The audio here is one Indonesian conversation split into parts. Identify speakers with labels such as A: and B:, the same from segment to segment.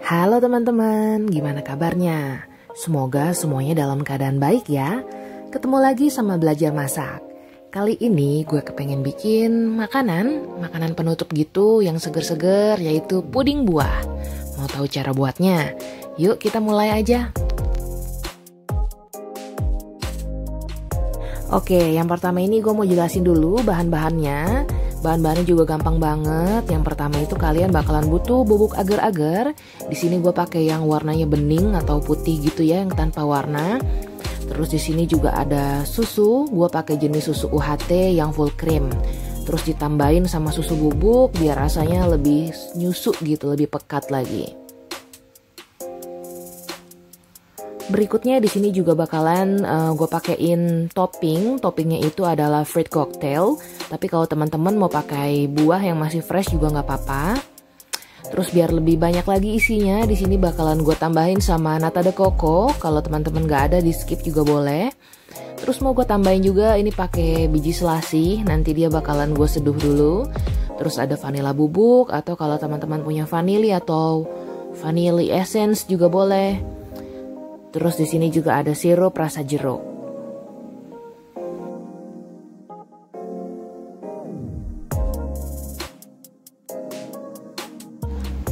A: Halo teman-teman, gimana kabarnya? Semoga semuanya dalam keadaan baik ya. Ketemu lagi sama Belajar Masak. Kali ini gue kepengen bikin makanan penutup gitu yang seger-seger, yaitu puding buah. Mau tahu cara buatnya? Yuk kita mulai aja. Oke, yang pertama ini gue mau jelasin dulu bahan-bahannya. Bahan-bahannya juga gampang banget. Yang pertama itu kalian bakalan butuh bubuk agar-agar. Di sini gue pakai yang warnanya bening atau putih gitu ya, yang tanpa warna. Terus di sini juga ada susu. Gue pakai jenis susu UHT yang full cream. Terus ditambahin sama susu bubuk biar rasanya lebih nyusu gitu, lebih pekat lagi. Berikutnya di sini juga bakalan gue pakein topping. Toppingnya itu adalah fruit cocktail. Tapi kalau teman-teman mau pakai buah yang masih fresh juga nggak apa-apa. Terus biar lebih banyak lagi isinya, di sini bakalan gue tambahin sama nata de coco. Kalau teman-teman nggak ada, di skip juga boleh. Terus mau gue tambahin juga ini pakai biji selasih. Nanti dia bakalan gue seduh dulu. Terus ada vanilla bubuk atau kalau teman-teman punya vanili atau vanilla essence juga boleh. Terus di sini juga ada sirup rasa jeruk.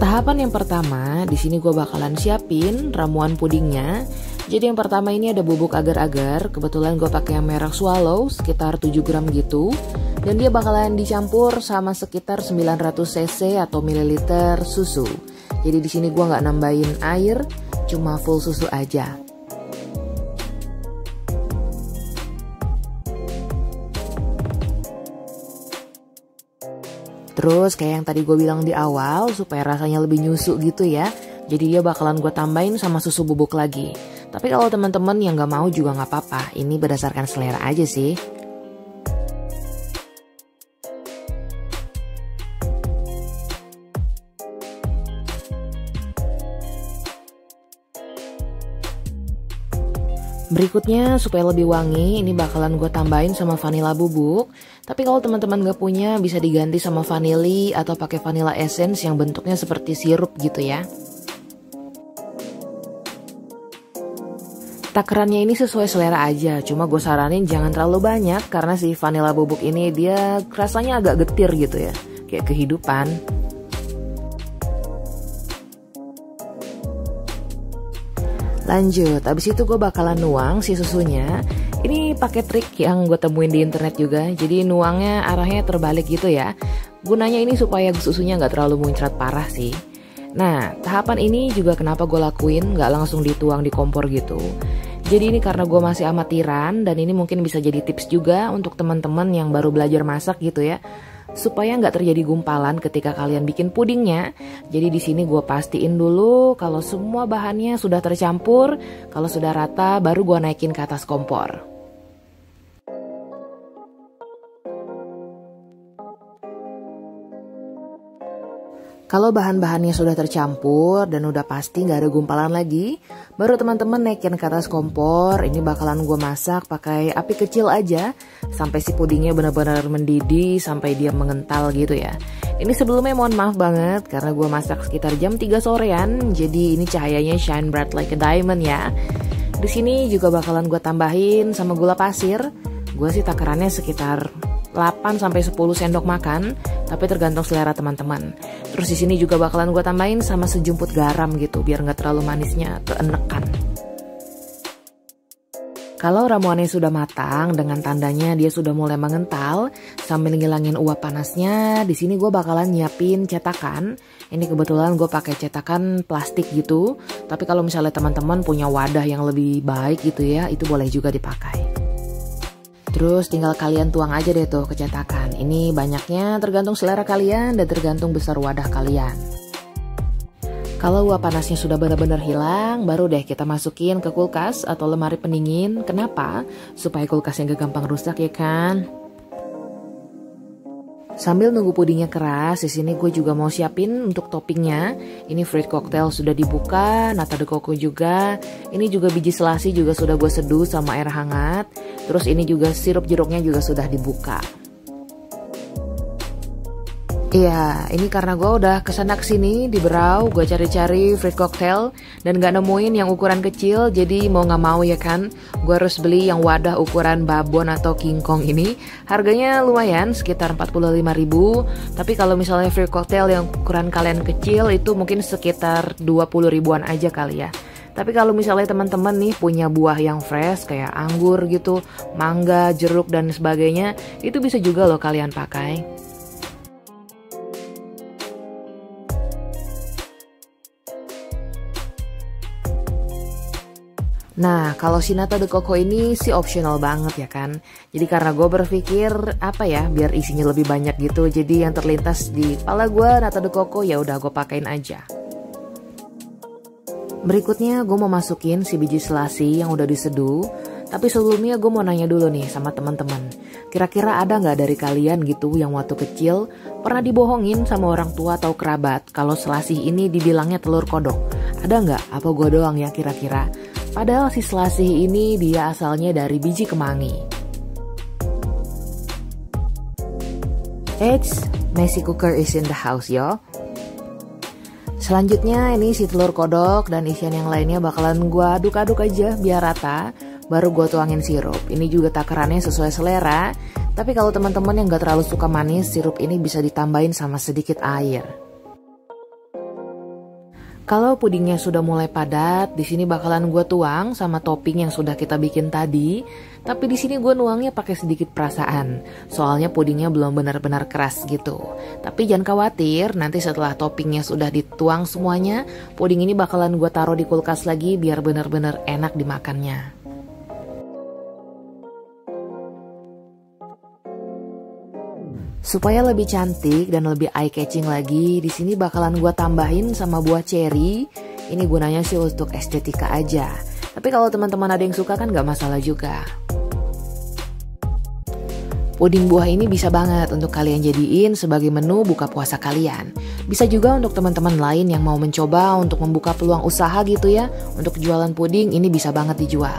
A: Tahapan yang pertama, di sini gue bakalan siapin ramuan pudingnya. Jadi yang pertama ini ada bubuk agar-agar. Kebetulan gue pakai yang merek Swallow, sekitar 7 gram gitu. Dan dia bakalan dicampur sama sekitar 900 cc atau mililiter susu. Jadi di sini gue nggak nambahin air, cuma full susu aja. Terus kayak yang tadi gue bilang di awal, supaya rasanya lebih nyusu gitu ya. Jadi dia bakalan gue tambahin sama susu bubuk lagi. Tapi kalau teman-teman yang gak mau juga gak apa-apa. Ini berdasarkan selera aja sih. Berikutnya supaya lebih wangi, ini bakalan gue tambahin sama vanilla bubuk. Tapi kalau teman-teman gak punya, bisa diganti sama vanili atau pakai vanilla essence yang bentuknya seperti sirup gitu ya. Takarannya ini sesuai selera aja, cuma gue saranin jangan terlalu banyak karena si vanilla bubuk ini dia rasanya agak getir gitu ya, kayak kehidupan. Lanjut, abis itu gue bakalan nuang si susunya. Ini pakai trik yang gue temuin di internet juga. Jadi nuangnya arahnya terbalik gitu ya. Gunanya ini supaya susunya nggak terlalu muncrat parah sih. Nah, tahapan ini juga kenapa gue lakuin nggak langsung dituang di kompor gitu. Jadi ini karena gue masih amatiran dan ini mungkin bisa jadi tips juga untuk teman-teman yang baru belajar masak gitu ya. Supaya nggak terjadi gumpalan ketika kalian bikin pudingnya. Jadi di sini gue pastiin dulu kalau semua bahannya sudah tercampur, kalau sudah rata baru gue naikin ke atas kompor. Kalau bahan-bahannya sudah tercampur dan udah pasti nggak ada gumpalan lagi, baru teman-teman naikin ke atas kompor. Ini bakalan gue masak pakai api kecil aja sampai si pudingnya benar-benar mendidih, sampai dia mengental gitu ya. Ini sebelumnya mohon maaf banget karena gue masak sekitar jam 3 sorean, jadi ini cahayanya shine bright like a diamond ya. Di sini juga bakalan gue tambahin sama gula pasir. Gue sih takarannya sekitar 8-10 sendok makan, tapi tergantung selera teman-teman. Terus di sini juga bakalan gue tambahin sama sejumput garam gitu, biar nggak terlalu manisnya keenekan. Kalau ramuannya sudah matang, dengan tandanya dia sudah mulai mengental, sambil ngilangin uap panasnya, di sini gue bakalan nyiapin cetakan. Ini kebetulan gue pakai cetakan plastik gitu, tapi kalau misalnya teman-teman punya wadah yang lebih baik gitu ya, itu boleh juga dipakai. Terus tinggal kalian tuang aja deh tuh ke cetakan. Ini banyaknya tergantung selera kalian dan tergantung besar wadah kalian. Kalau uap panasnya sudah benar-benar hilang, baru deh kita masukin ke kulkas atau lemari pendingin. Kenapa? Supaya kulkasnya gak gampang rusak ya kan? Sambil nunggu pudingnya keras, di sini gue juga mau siapin untuk toppingnya. Ini fruit cocktail sudah dibuka, nata de coco juga. Ini juga biji selasi juga sudah gue seduh sama air hangat. Terus ini juga sirup jeruknya juga sudah dibuka. Iya, ini karena gue udah kesana kesini di Berau, gue cari-cari fruit cocktail dan gak nemuin yang ukuran kecil, jadi mau gak mau ya kan, gue harus beli yang wadah ukuran babon atau king kong ini. Harganya lumayan, sekitar 45.000, tapi kalau misalnya fruit cocktail yang ukuran kalian kecil itu mungkin sekitar 20 ribuan aja kali ya. Tapi kalau misalnya teman-teman nih punya buah yang fresh kayak anggur gitu, mangga, jeruk dan sebagainya, itu bisa juga loh kalian pakai. Nah, kalau si nata de coco ini sih optional banget ya kan. Jadi karena gue berpikir apa ya, biar isinya lebih banyak gitu. Jadi yang terlintas di kepala gue nata de coco ya udah gue pakein aja. Berikutnya gue mau masukin si biji selasi yang udah diseduh. Tapi sebelumnya gue mau nanya dulu nih sama teman-teman. Kira-kira ada nggak dari kalian gitu yang waktu kecil pernah dibohongin sama orang tua atau kerabat kalau selasih ini dibilangnya telur kodok? Ada nggak? Apa gue doang ya kira-kira? Padahal si selasih ini dia asalnya dari biji kemangi. Eits, Messi cooker is in the house yo. Selanjutnya ini si telur kodok dan isian yang lainnya bakalan gue aduk-aduk aja biar rata. Baru gue tuangin sirup. Ini juga takarannya sesuai selera. Tapi kalau teman-teman yang gak terlalu suka manis, sirup ini bisa ditambahin sama sedikit air. Kalau pudingnya sudah mulai padat, di sini bakalan gue tuang sama topping yang sudah kita bikin tadi. Tapi di sini gue nuangnya pakai sedikit perasaan, soalnya pudingnya belum benar-benar keras gitu. Tapi jangan khawatir, nanti setelah toppingnya sudah dituang semuanya, puding ini bakalan gue taruh di kulkas lagi biar benar-benar enak dimakannya. Supaya lebih cantik dan lebih eye catching lagi, di sini bakalan gue tambahin sama buah cherry. Ini gunanya sih untuk estetika aja. Tapi kalau teman-teman ada yang suka kan gak masalah juga. Puding buah ini bisa banget untuk kalian jadiin sebagai menu buka puasa kalian. Bisa juga untuk teman-teman lain yang mau mencoba untuk membuka peluang usaha gitu ya. Untuk jualan puding ini bisa banget dijual.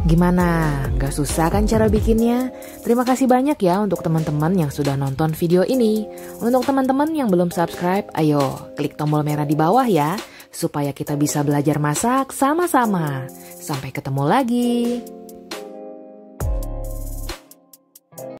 A: Gimana? Gak susah kan cara bikinnya? Terima kasih banyak ya untuk teman-teman yang sudah nonton video ini. Untuk teman-teman yang belum subscribe, ayo klik tombol merah di bawah ya, supaya kita bisa belajar masak sama-sama. Sampai ketemu lagi.